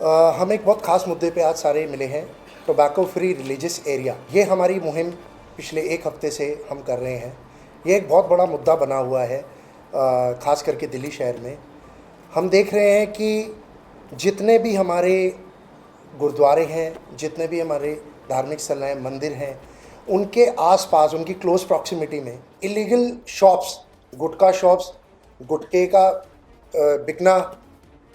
हम एक बहुत ख़ास मुद्दे पे आज सारे मिले हैं। टोबैको फ्री रिलीजियस एरिया, ये हमारी मुहिम पिछले एक हफ्ते से हम कर रहे हैं। ये एक बहुत बड़ा मुद्दा बना हुआ है, ख़ास करके दिल्ली शहर में। हम देख रहे हैं कि जितने भी हमारे गुरुद्वारे हैं, जितने भी हमारे धार्मिक स्थल हैं, मंदिर हैं, उनके आसपास, उनकी क्लोज प्रॉक्सिमिटी में इलीगल शॉप्स, गुटखा शॉप्स, गुटखे का बिकना,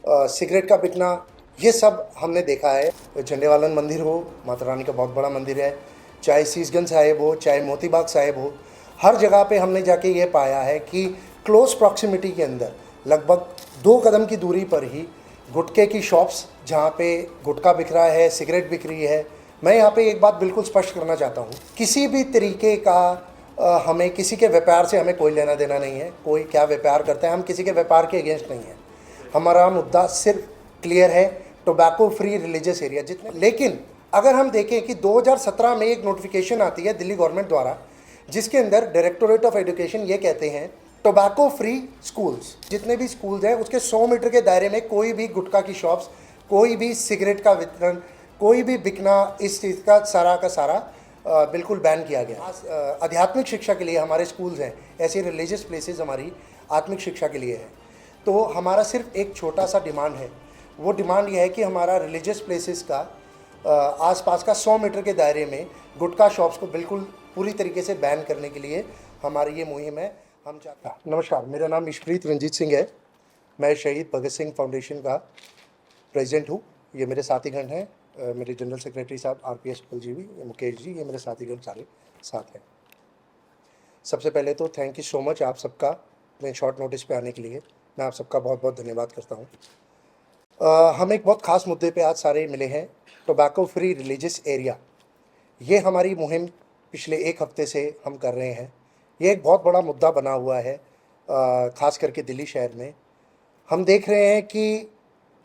सिगरेट का बिकना, ये सब हमने देखा है। झंडेवालन मंदिर हो, माता रानी का बहुत बड़ा मंदिर है, चाहे शीशगंज साहिब हो, चाहे मोती बाग साहिब हो, हर जगह पे हमने जाके ये पाया है कि क्लोज प्रॉक्सिमिटी के अंदर लगभग 2 कदम की दूरी पर ही गुटखे की शॉप्स, जहाँ पे गुटखा बिक रहा है, सिगरेट बिक रही है। मैं यहाँ पे एक बात बिल्कुल स्पष्ट करना चाहता हूँ, किसी भी तरीके का हमें किसी के व्यापार से हमें कोई लेना देना नहीं है। कोई क्या व्यापार करता है, हम किसी के व्यापार के अगेंस्ट नहीं है। हमारा मुद्दा सिर्फ क्लियर है, टोबैको फ्री रिलीजियस एरिया जितने। लेकिन अगर हम देखें कि 2017 में एक नोटिफिकेशन आती है दिल्ली गवर्नमेंट द्वारा, जिसके अंदर डायरेक्टोरेट ऑफ एजुकेशन ये कहते हैं टोबैको फ्री स्कूल्स, जितने भी स्कूल्स हैं उसके 100 मीटर के दायरे में कोई भी गुटखा की शॉप्स, कोई भी सिगरेट का वितरण, कोई भी बिकना, इस चीज़ का सारा बिल्कुल बैन किया गया। आध्यात्मिक शिक्षा के लिए हमारे स्कूल्स हैं, ऐसी रिलीजियस प्लेसेस हमारी आत्मिक शिक्षा के लिए है। तो हमारा सिर्फ एक छोटा सा डिमांड है, वो डिमांड ये है कि हमारा रिलीजियस प्लेसेस का आसपास का 100 मीटर के दायरे में गुटखा शॉप्स को बिल्कुल पूरी तरीके से बैन करने के लिए हमारी ये मुहिम है। हम चाहते हैं। नमस्कार, मेरा नाम ईशप्रीत रंजीत सिंह है। मैं शहीद भगत सिंह फाउंडेशन का प्रेसिडेंट हूँ। ये मेरे साथीगण हैं, मेरे जनरल सेक्रेटरी साहब RPS जी भी, मुकेश जी, ये मेरे साथीगण सारे साथ हैं। सबसे पहले तो थैंक यू सो मच आप सबका इतने शॉर्ट नोटिस पे आने के लिए। मैं आप सबका बहुत बहुत धन्यवाद करता हूँ। हम एक बहुत ख़ास मुद्दे पे आज सारे मिले हैं, टोबैको फ्री रिलीजियस एरिया। ये हमारी मुहिम पिछले एक हफ्ते से हम कर रहे हैं। ये एक बहुत बड़ा मुद्दा बना हुआ है, ख़ास करके दिल्ली शहर में। हम देख रहे हैं कि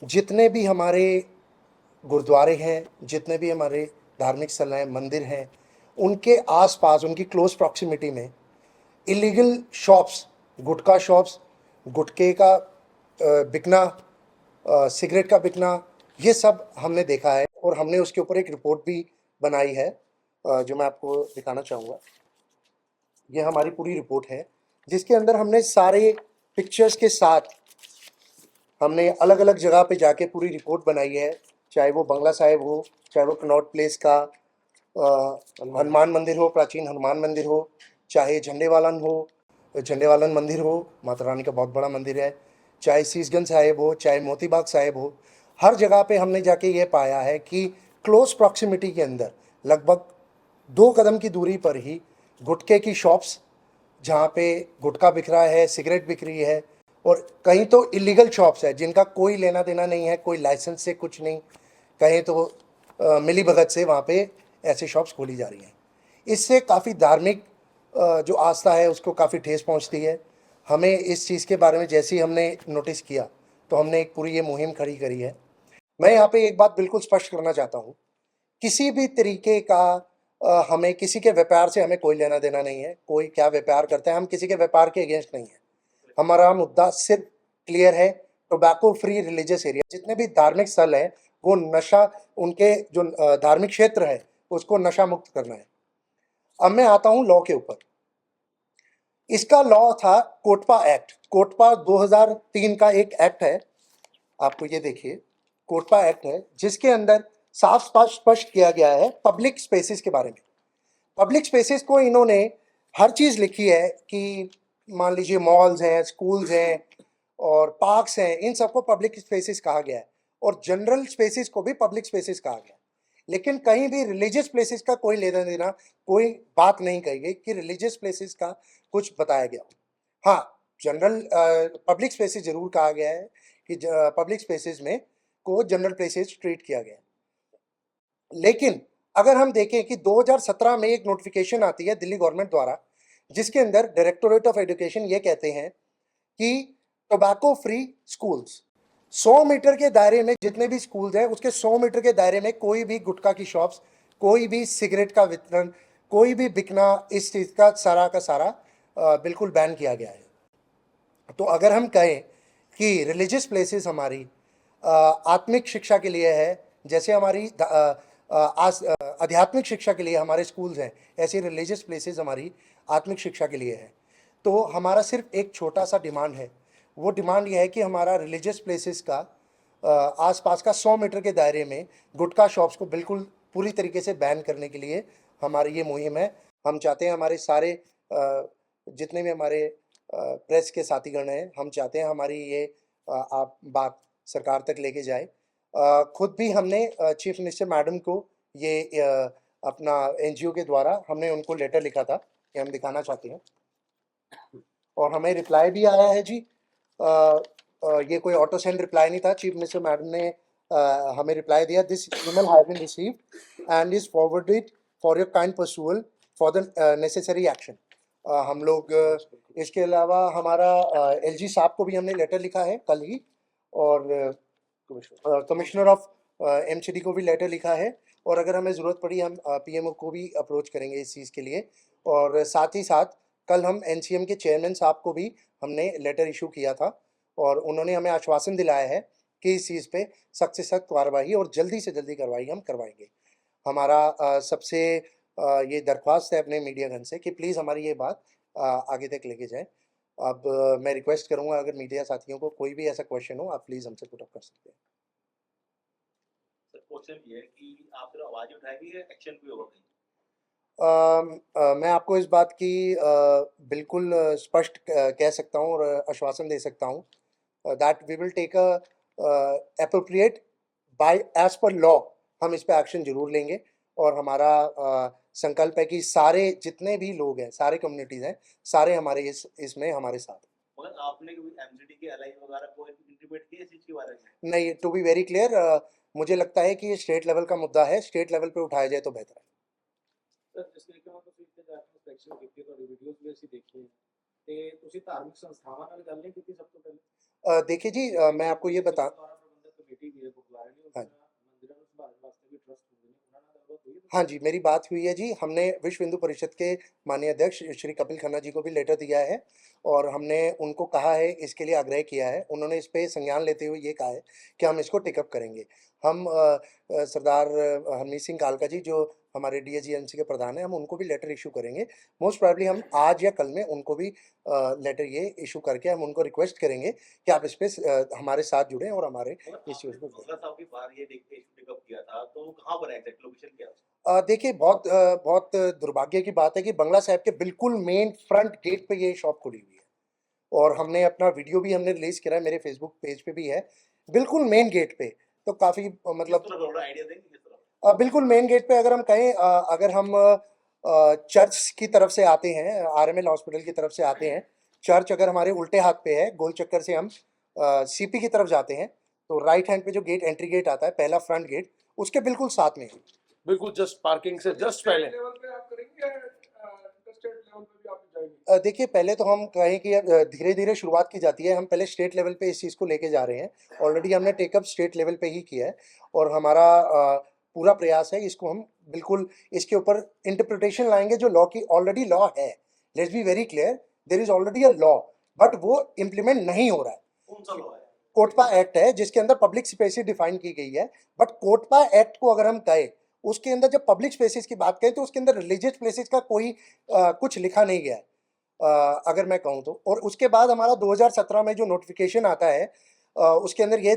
जितने भी हमारे गुरुद्वारे हैं, जितने भी हमारे धार्मिक स्थल हैं, मंदिर हैं, उनके आसपास, उनकी क्लोज प्रॉक्सिमिटी में इलीगल शॉप्स, गुटखा शॉप्स, गुटखे का बिकना, सिगरेट का बिकना, ये सब हमने देखा है और हमने उसके ऊपर एक रिपोर्ट भी बनाई है, जो मैं आपको दिखाना चाहूँगा। ये हमारी पूरी रिपोर्ट है, जिसके अंदर हमने सारे पिक्चर्स के साथ हमने अलग अलग जगह पे जाके पूरी रिपोर्ट बनाई है। चाहे वो बंगला साहिब हो, चाहे वो कनॉट प्लेस का हनुमान मंदिर हो, प्राचीन हनुमान मंदिर हो, चाहे झंडेवालन मंदिर हो, माता रानी का बहुत बड़ा मंदिर है, चाहे शीशगंज साहिब हो, चाहे मोती बाग साहिब हो, हर जगह पे हमने जाके ये पाया है कि क्लोज प्रॉक्सिमिटी के अंदर लगभग 2 कदम की दूरी पर ही गुटखे की शॉप्स, जहाँ पे गुटखा बिक रहा है, सिगरेट बिक रही है, और कहीं तो इलीगल शॉप्स है जिनका कोई लेना देना नहीं है, कोई लाइसेंस से कुछ नहीं, कहीं तो मिली भगत से वहाँ पे ऐसे शॉप्स खोली जा रही हैं। इससे काफ़ी धार्मिक जो आस्था है उसको काफ़ी ठेस पहुँचती है। हमें इस चीज़ के बारे में जैसे ही हमने नोटिस किया तो हमने एक पूरी ये मुहिम खड़ी करी है। मैं यहाँ पे एक बात बिल्कुल स्पष्ट करना चाहता हूँ, किसी भी तरीके का हमें किसी के व्यापार से हमें कोई लेना देना नहीं है। कोई क्या व्यापार करता है, हम किसी के व्यापार के अगेंस्ट नहीं है। हमारा मुद्दा सिर्फ क्लियर है, टोबैको फ्री रिलीजियस एरिया, जितने भी धार्मिक स्थल हैं वो नशा, उनके जो धार्मिक क्षेत्र है उसको नशा मुक्त करना है। अब मैं आता हूँ लॉ के ऊपर। इसका लॉ था कोटपा एक्ट। कोटपा 2003 का एक एक्ट है, आपको ये देखिए, कोटपा एक्ट है, जिसके अंदर साफ स्पष्ट किया गया है पब्लिक स्पेसेस के बारे में। पब्लिक स्पेसेस को इन्होंने हर चीज़ लिखी है कि मान लीजिए मॉल्स हैं, स्कूल्स हैं और पार्क्स हैं, इन सबको पब्लिक स्पेसेस कहा गया है, और जनरल स्पेसेस को भी पब्लिक स्पेसेस कहा गया है। लेकिन कहीं भी रिलीजियस प्लेसेस का कोई लेना देना, कोई बात नहीं कही गई कि रिलीजियस प्लेसेस का कुछ बताया गया। हाँ, जनरल पब्लिक स्पेसेस जरूर कहा गया है कि पब्लिक स्पेसेस में को जनरल प्लेसेस ट्रीट किया गया है। लेकिन अगर हम देखें कि 2017 में एक नोटिफिकेशन आती है दिल्ली गवर्नमेंट द्वारा, जिसके अंदर डायरेक्टोरेट ऑफ एजुकेशन ये कहते हैं कि टोबैको फ्री स्कूल्स, 100 मीटर के दायरे में जितने भी स्कूल्स हैं उसके 100 मीटर के दायरे में कोई भी गुटखा की शॉप्स, कोई भी सिगरेट का वितरण, कोई भी बिकना, इस चीज़ का सारा बिल्कुल बैन किया गया है। तो अगर हम कहें कि रिलीजियस प्लेसेस हमारी आत्मिक शिक्षा के लिए है, जैसे हमारी आध्यात्मिक शिक्षा के लिए हमारे स्कूल्स हैं, ऐसे रिलीजियस प्लेसेस हमारी आत्मिक शिक्षा के लिए है। तो हमारा सिर्फ एक छोटा सा डिमांड है, वो डिमांड ये है कि हमारा रिलीजियस प्लेसेस का आसपास का 100 मीटर के दायरे में गुटखा शॉप्स को बिल्कुल पूरी तरीके से बैन करने के लिए हमारी ये मुहिम है। हम चाहते हैं हमारे सारे जितने भी हमारे प्रेस के साथीगण हैं, हम चाहते हैं हमारी ये आप बात सरकार तक लेके जाए। खुद भी हमने चीफ मिनिस्टर मैडम को ये अपना एनजीओ के द्वारा हमने उनको लेटर लिखा था कि हम दिखाना चाहते हैं, और हमें रिप्लाई भी आया है जी। ये कोई ऑटो सेंड रिप्लाई नहीं था, चीफ मिनिस्टर मैडम ने हमें रिप्लाई दिया, this email has been received and is forwarded for your kind perusal for the necessary action. हम लोग इसके अलावा हमारा एलजी साहब को भी हमने लेटर लिखा है कल ही, और कमिश्नर ऑफ एमसीडी को भी लेटर लिखा है, और अगर हमें ज़रूरत पड़ी हम पीएमओ को भी अप्रोच करेंगे इस चीज़ के लिए। और साथ ही साथ कल हम एनसीएम के चेयरमैन साहब को भी हमने लेटर इशू किया था, और उन्होंने हमें आश्वासन दिलाया है कि इस चीज़ पे सख्त से सख्त कार्रवाई और जल्दी से जल्दी कार्रवाई हम करवाएंगे। हमारा सबसे ये दरख्वास्त है अपने मीडियागण से कि प्लीज़ हमारी ये बात आगे तक लेके जाएं। अब मैं रिक्वेस्ट करूंगा, अगर मीडिया साथियों को कोई भी ऐसा क्वेश्चन हो, आप प्लीज़ हमसे पुट अप कर सकते हैं। सर क्वेश्चन ये है कि आप जब आवाज़ उठाएंगे या एक्शन भी होगा कहीं? मैं आपको इस बात की बिल्कुल स्पष्ट कह सकता हूँ और आश्वासन दे सकता हूँ that we will take appropriate by as per law, हम इस पे एक्शन जरूर लेंगे। और हमारा संकल्प है कि सारे जितने भी लोग हैं, सारे कम्युनिटीज़ हैं, सारे हमारे इसमें हमारे साथ। मगर आपने कभी एमसीडी के एलआई वगैरह को इंटीमेट किया इस चीज़ के बारे में? नहीं, टू बी वेरी क्लियर, मुझे लगता है कि ये स्टेट लेवल का मुद्दा है, स्टेट लेवल पे उठाया जाए तो बेहतर है। ਸਰ ਜਿਸ ਤਰੀਕੇ ਨਾਲ ਤੁਸੀਂ ਇੱਥੇ ਜਾ ਕੇ ਇੰਸਪੈਕਸ਼ਨ ਕੀਤੀ, ਤੁਹਾਡੀ ਵੀਡੀਓਜ਼ ਵੀ ਅਸੀਂ ਦੇਖੀਆਂ, ਤੇ ਤੁਸੀਂ ਧਾਰਮਿਕ ਸੰਸਥਾਵਾਂ ਨਾਲ ਗੱਲ ਨਹੀਂ ਕੀਤੀ ਸਭ ਤੋਂ ਪਹਿਲੇ? देखिए जी, मैं आपको ये बता ਦੁਆਰਾ ਪ੍ਰਬੰਧਕ ਕਮੇਟੀ ਵੀ ਹੈ ਗੁਰਦੁਆਰੇ ਦੀ, ਉਸ हाँ ਨਾਲ ਮੰਦਿਰਾਂ ਨੂੰ ਸੰਭਾਲਣ ਵਾਸਤੇ ਵੀ ਟਰਸਟ ਹੁੰਦੇ ਨੇ, ਉਹਨਾਂ ਨਾਲ ਗੱਲਬਾਤ ਹੋਈ ਹੈ? हाँ जी, मेरी बात हुई है जी। हमने विश्व हिंदू परिषद के माननीय अध्यक्ष श्री कपिल खन्ना जी को भी लेटर दिया है, और हमने उनको कहा है, इसके लिए आग्रह किया है। उन्होंने इस पे संज्ञान लेते हुए ये कहा है कि हम इसको टेकअप करेंगे। हम सरदार हरमीत सिंह कालका जी, जो हमारे डीएजीएमसी के प्रधान हैं, हम उनको भी लेटर इशू करेंगे। मोस्ट प्रॉब्ली हम आज या कल में उनको भी लेटर ये इशू करके हम उनको रिक्वेस्ट करेंगे कि आप इस पे हमारे साथ जुड़ें और हमारे इश्यूज को मगर साहब की बार ये टेकअप किया था, तो वो कहाँ पर है एग्जैक्ट लोकेशन क्या है? देखिए, बहुत दुर्भाग्य की बात है कि बंगला साहिब के बिल्कुल मेन फ्रंट गेट पे ये शॉप खुली हुई है, और हमने अपना वीडियो भी हमने रिलीज करा है, मेरे फेसबुक पेज पे भी है, बिल्कुल मेन गेट पे। तो काफ़ी मतलब आइडिया देंगे किस तरह? बिल्कुल मेन गेट पे अगर हम कहें, अगर हम चर्च की तरफ से आते हैं, आरएमएल हॉस्पिटल की तरफ से आते हैं, चर्च अगर हमारे उल्टे हाथ पे है, गोल चक्कर से हम सीपी की तरफ जाते हैं, तो राइट हैंड पे जो गेट, एंट्री गेट आता है, पहला फ्रंट गेट, उसके बिल्कुल साथ में है। बिल्कुल जस्ट पार्किंग से जस्ट पहले। लेवल पे आप करेंगे या इंटरस्टेट लेवल पे भी आप जाएंगे? देखिए, पहले तो हम कहें कि धीरे धीरे शुरुआत की जाती है। हम पहले स्टेट लेवल पे इस चीज़ को लेके जा रहे हैं। ऑलरेडी हमने टेकअप स्टेट लेवल पे ही किया है, और हमारा पूरा प्रयास है इसको हम बिल्कुल इसके ऊपर इंटरप्रिटेशन लाएंगे जो लॉ की ऑलरेडी लॉ है। Let's be very clear, there is already a law, but वो इम्प्लीमेंट नहीं हो रहा है। कौन सा लॉ है? कोटपा एक्ट है, जिसके अंदर पब्लिक स्पेसेस डिफाइन की गई है, बट कोटपा एक्ट को अगर हम कहें, उसके अंदर जब पब्लिक स्पेसेस की बात करें तो उसके अंदर रिलीजियस प्लेसेस का कोई कुछ लिखा नहीं गया है, अगर मैं कहूँ तो। और उसके बाद हमारा 2017 में जो नोटिफिकेशन आता है, उसके अंदर ये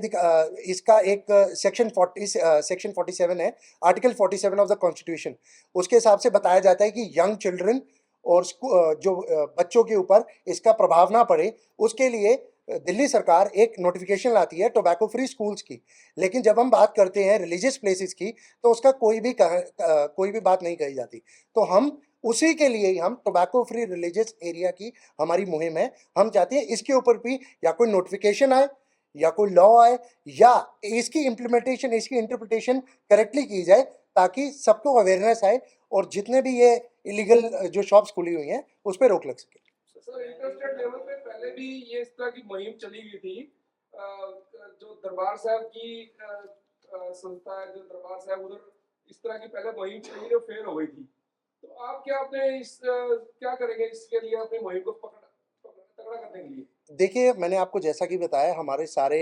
इसका एक सेक्शन 47 है, आर्टिकल 47 ऑफ द कॉन्स्टिट्यूशन। उसके हिसाब से बताया जाता है कि यंग चिल्ड्रन और जो बच्चों के ऊपर इसका प्रभाव ना पड़े, उसके लिए दिल्ली सरकार एक नोटिफिकेशन लाती है टोबैको फ्री स्कूल्स की। लेकिन जब हम बात करते हैं रिलीजियस प्लेसेस की, तो उसका कोई भी बात नहीं कही जाती। तो हम उसी के लिए ही हम टोबैको फ्री रिलीजियस एरिया की हमारी मुहिम है। हम चाहते हैं इसके ऊपर भी या कोई नोटिफिकेशन आए या कोई लॉ आए, या इसकी इम्प्लीमेंटेशन, इसकी इंटरप्रिटेशन करेक्टली की जाए, ताकि सबको अवेयरनेस आए और जितने भी ये इलीगल जो शॉप्स खुली हुई हैं उस पर रोक लग सके। सर इंटरस्टेट लेवल पे पहले भी ये इस तरह की मुहिम चली गई थी। जो दरबार साहब की संस्था है, जो दरबार साहब, उधर इस तरह की पहले मुहिम चली जो फेल हो गई थी। तो आप क्या अपने क्या करेंगे इसके लिए, अपनी मुहिम को तगड़ा करने के लिए? देखिए, मैंने आपको जैसा कि बताया, हमारे सारे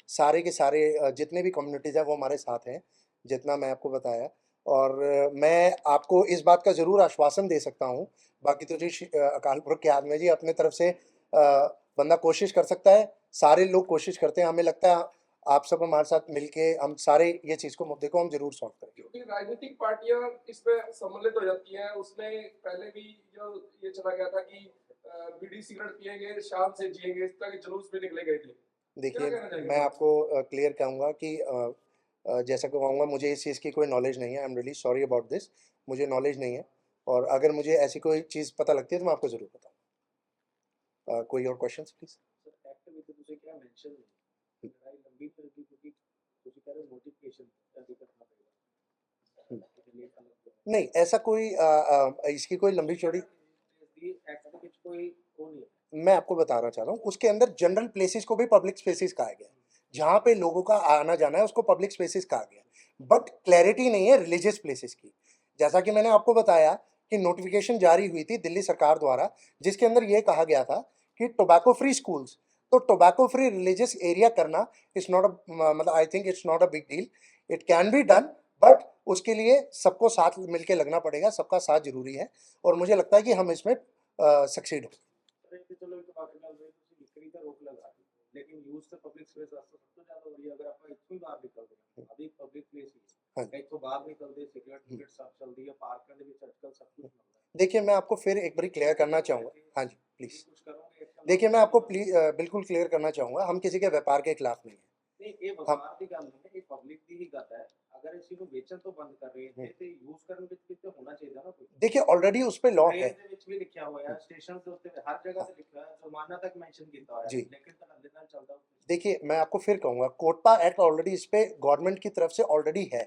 सारे के सारे जितने भी कम्युनिटीज़ हैं वो हमारे साथ हैं, जितना मैं आपको बताया। और मैं आपको इस बात का ज़रूर आश्वासन दे सकता हूँ, बाकी तो जी अकाल पुरख के हाथ में जी, अपने तरफ से बंदा कोशिश कर सकता है, सारे लोग कोशिश करते हैं, हमें लगता है आप सब हमारे साथ मिलके हम सारे ये चीज़ को, मुद्दे को हम ज़रूर सॉल्व करेंगे। क्योंकि राजनीतिक पार्टियां इसमें सम्मिलित हो जाती हैं। उसमें पहले भी जो ये चला गया था कि बीड़ी सिगरेट पिएंगे, शाम से जिएंगे, इस तरह के जुलूस भी निकले गए थे। क्या देखिए, कहना चाहेंगे मैं आप? आपको क्लियर कहूँगा कि जैसा कि कहूँगा, मुझे इस चीज़ की कोई नॉलेज नहीं है। I am really sorry about this, मुझे नॉलेज नहीं है, और अगर मुझे ऐसी कोई चीज़ पता लगती है तो मैं आपको ज़रूर बताऊँगा। कोई और क्वेश्चन्स प्लीज़? सर एक्ट ਵਿੱਚ ਤੁਸੀਂ ਕਿਹਾ ਮੈਂਸ਼ਨ ਨਹੀਂ ਲੜਾਈ ਲੰਬੀ ਚੱਲਦੀ ਕਿਉਂਕਿ ਤੁਸੀਂ ਕਹ ਰਹੇ ਨੋਟੀਫਿਕੇਸ਼ਨ ਜਾਰੀ ਕਰਨਾ ਪਏਗਾ ਇਹਦੇ ਲਈ अलग नहीं, ऐसा कोई इसकी कोई लंबी चौड़ी ਦੀ एक्ट ਦੇ ਵਿੱਚ ਕੋਈ ਉਹ ਨਹੀਂ है मैं आपको बताना चाह रहा हूँ, उसके अंदर जनरल प्लेसेस को भी पब्लिक स्पेसेस कहा गया है। जहाँ पे लोगों का आना जाना है उसको पब्लिक स्पेसेस कहा गया है, बट क्लैरिटी नहीं है रिलीजियस प्लेसेस की। जैसा कि मैंने आपको बताया कि नोटिफिकेशन जारी हुई थी दिल्ली सरकार द्वारा, जिसके अंदर ये कहा गया था कि टोबैको फ्री स्कूल्स, तो टोबैको फ्री रिलीजियस एरिया करना इट्स नॉट मतलब I think it's not a big deal, it can be done, but उसके लिए सबको साथ मिलके लगना पड़ेगा, सबका साथ जरूरी है, और मुझे लगता है कि हम इसमें सक्सीड हो। ਤੇ ਚਲੋ ਇੱਕ ਬਾਕੀ ਗੱਲ ਹੋਈ ਤੁਸੀਂ ਵਿਕਰੀ ਦਾ ਰੋਕ ਲਗਾ ਦਿੱਤੀ ਲੇਕਿਨ ਯੂਜ਼ ਤੇ ਪਬਲਿਕ ਸਪੇਸ ਵਾਸਤੇ ਸਭ ਤੋਂ ਜ਼ਿਆਦਾ ਵਧੀਆ ਅਗਰ ਆਪਾਂ ਇੱਥੋਂ ਹੀ ਬਾਹਰ ਨਿਕਲਦੇ ਹਾਂ ਅਭੀ ਪਬਲਿਕ ਪਲੇਸ ਹੀ ਹਾਂਜੀ। ਹੈ ਇੱਥੋਂ ਬਾਹਰ ਨਿਕਲਦੇ ਸਿਗਰਟ ਟਿਕਟ ਸਭ ਚੱਲਦੀ ਹੈ ਪਾਰਕਾਂ ਦੇ ਵਿੱਚ ਅੱਜਕੱਲ ਸਭ ਕੁਝ ਮਿਲਦਾ ਹੈ देखिए, मैं आपको फिर एक बार क्लियर करना चाहूँगा। हाँ जी, प्लीज़। कुछ करोगे एकदम देखिए, मैं आपको बिल्कुल क्लियर करना चाहूँगा, हम किसी के व्यापार के खिलाफ नहीं हैं। ਨਹੀਂ ਇਹ ਵਪਾਰ ਦੀ ਗੱਲ ਨਹੀਂ ਹੈ ਇਹ ਪਬਲਿਕ ਦੀ ਹੀ ਗੱਲ ਹੈ ਅਗਰ ਇਸ ਨੂੰ ਵੇਚਣ ਤੋਂ ਬੰਦ ਕਰ ਰਹੇ ਨੇ ਤੇ ਯੂਜ਼ ਕਰਨ ਵਿੱਚ ਵੀ ਤੇ ਹੋਣਾ ਚਾਹੀਦਾ ਨਾ ਕੋਈ देखिए, ऑलरेडी उस पर लॉ है ट्रेन ਦੇ ਵਿੱਚ ਵੀ ਲਿਖਿਆ ਹੋਇਆ ਹੈ ਸਟੇਸ਼ਨ ਦੇ ਉੱਤੇ ਹਰ ਜਗ੍ਹਾ ਤੇ ਲਿਖਿਆ ਹੋਇਆ ਹੈ जुर्माना तक मेंशन ਕੀਤਾ ਹੋਇਆ जी। है लेकिन ਧੜल्ले ਨਾਲ ਚੱਲਦਾ देखिए, मैं आपको फिर कहूँगा, कोटपा एक्ट ऑलरेडी इस पर गवर्नमेंट की तरफ से ऑलरेडी है।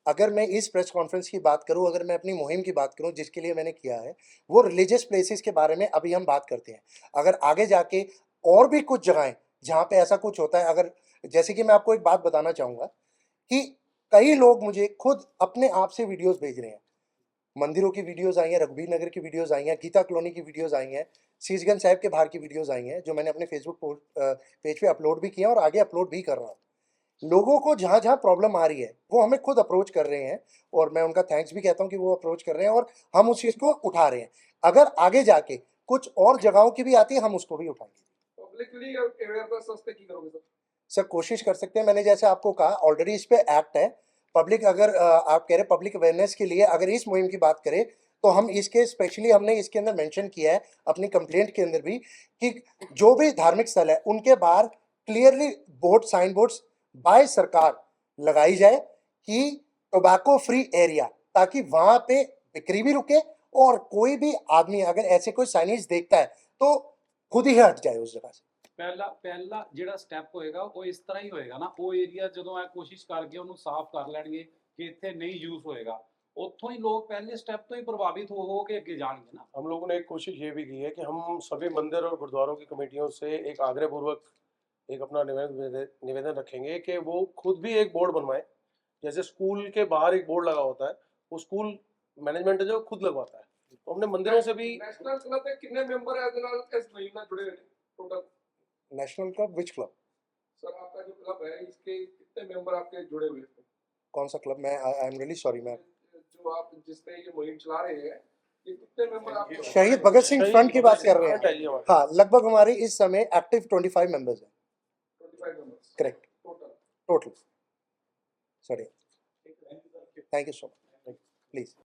अगर मैं इस प्रेस कॉन्फ्रेंस की बात करूँ, अगर मैं अपनी मुहिम की बात करूँ जिसके लिए मैंने किया है, वो रिलीजियस प्लेसेस के बारे में अभी हम बात करते हैं। अगर आगे जाके और भी कुछ जगहें जहाँ पे ऐसा कुछ होता है, अगर जैसे कि मैं आपको एक बात बताना चाहूँगा कि कई लोग मुझे खुद अपने आप से वीडियोस भेज रहे हैं, मंदिरों की वीडियोस आई हैं, रघुबीर नगर की वीडियोस आई हैं, गीता कॉलोनी की वीडियोस आई हैं, शीशगंज साहिब के बाहर की वीडियोस आई हैं, जो मैंने अपने फेसबुक पेज पे अपलोड भी किया और आगे अपलोड भी कर रहा हूँ। लोगों को जहाँ जहाँ प्रॉब्लम आ रही है वो हमें खुद अप्रोच कर रहे हैं, और मैं उनका थैंक्स भी कहता हूँ कि वो अप्रोच कर रहे हैं और हम उस चीज़ को उठा रहे हैं। अगर आगे जाके कुछ और जगहों की भी आती है, हम उसको भी उठाएंगे। पब्लिकली अवेयरनेस वास्ते की करोगे सर? सर, कोशिश कर सकते हैं, मैंने जैसे आपको कहा ऑलरेडी इस पे एक्ट है। पब्लिक अगर आप कह रहे पब्लिक अवेयरनेस के लिए अगर इस मुहिम की बात करें तो हम इसके स्पेशली हमने इसके अंदर मेंशन किया है अपनी कंप्लेंट के अंदर भी कि जो भी धार्मिक स्थल है उनके बाहर clearly board, sign boards by सरकार लगाई जाए कि टोबैको फ्री एरिया, ताकि वहां पे बिक्री भी रुके और कोई भी आदमी अगर ऐसे कोई साइनेज देखता है तो खुद ही हट जाए उस जगह से। ਪਹਿਲਾ ਜਿਹੜਾ ਸਟੈਪ ਹੋਏਗਾ ਉਹ ਇਸ ਤਰ੍ਹਾਂ ਹੀ ਹੋਏਗਾ ਨਾ, ਉਹ ਏਰੀਆ ਜਦੋਂ ਇਹ ਕੋਸ਼ਿਸ਼ ਕਰਕੇ ਉਹਨੂੰ ਸਾਫ਼ ਕਰ ਲੈਣਗੇ ਕਿ ਇੱਥੇ नहीं यूज होएगा, ਉੱਥੋਂ ਹੀ ਲੋਕ ਪਹਿਲੇ ਸਟੈਪ ਤੋਂ ਹੀ ਪ੍ਰਭਾਵਿਤ ਹੋ ਕੇ ਅੱਗੇ ਜਾਣਗੇ ना। हम लोगों ने एक कोशिश ये भी की है कि हम सभी मंदिर और गुरुद्वारों की कमेटियों से एक आग्रह पूर्वक एक अपना निवेदन रखेंगे कि वो खुद भी एक बोर्ड बनवाएं, जैसे स्कूल के बाहर एक बोर्ड लगा होता है, वो स्कूल मैनेजमेंट है जो खुद लगवाता है, तो हमने मंदिरों से भी नेशनल क्लब ਦੇ ਕਿੰਨੇ ਮੈਂਬਰ ਹੈ ਇਹਦੇ ਨਾਲ ਇਸ ਮੁਹਿੰਮ ਨਾਲ जुड़े हुए हैं टोटल? नेशनल क्लब, विच क्लब? सर आपका जो क्लब है इसके कितने मेंबर आपके जुड़े हुए हैं? कौन सा क्लब? मैं आई एम रियली सॉरी, मैं जो आप जिस पे ये मुहिम चला रहे हैं ये कितने मेंबर आपके? शहीद भगत सिंह फ्रंट की बात कर रहे फ्रंट है हैं। जी हमारा। हाँ, लगभग हमारे इस समय एक्टिव 25 मेंबर्स हैं। 25 members correct, total. Total. Sorry, thank you so much, please.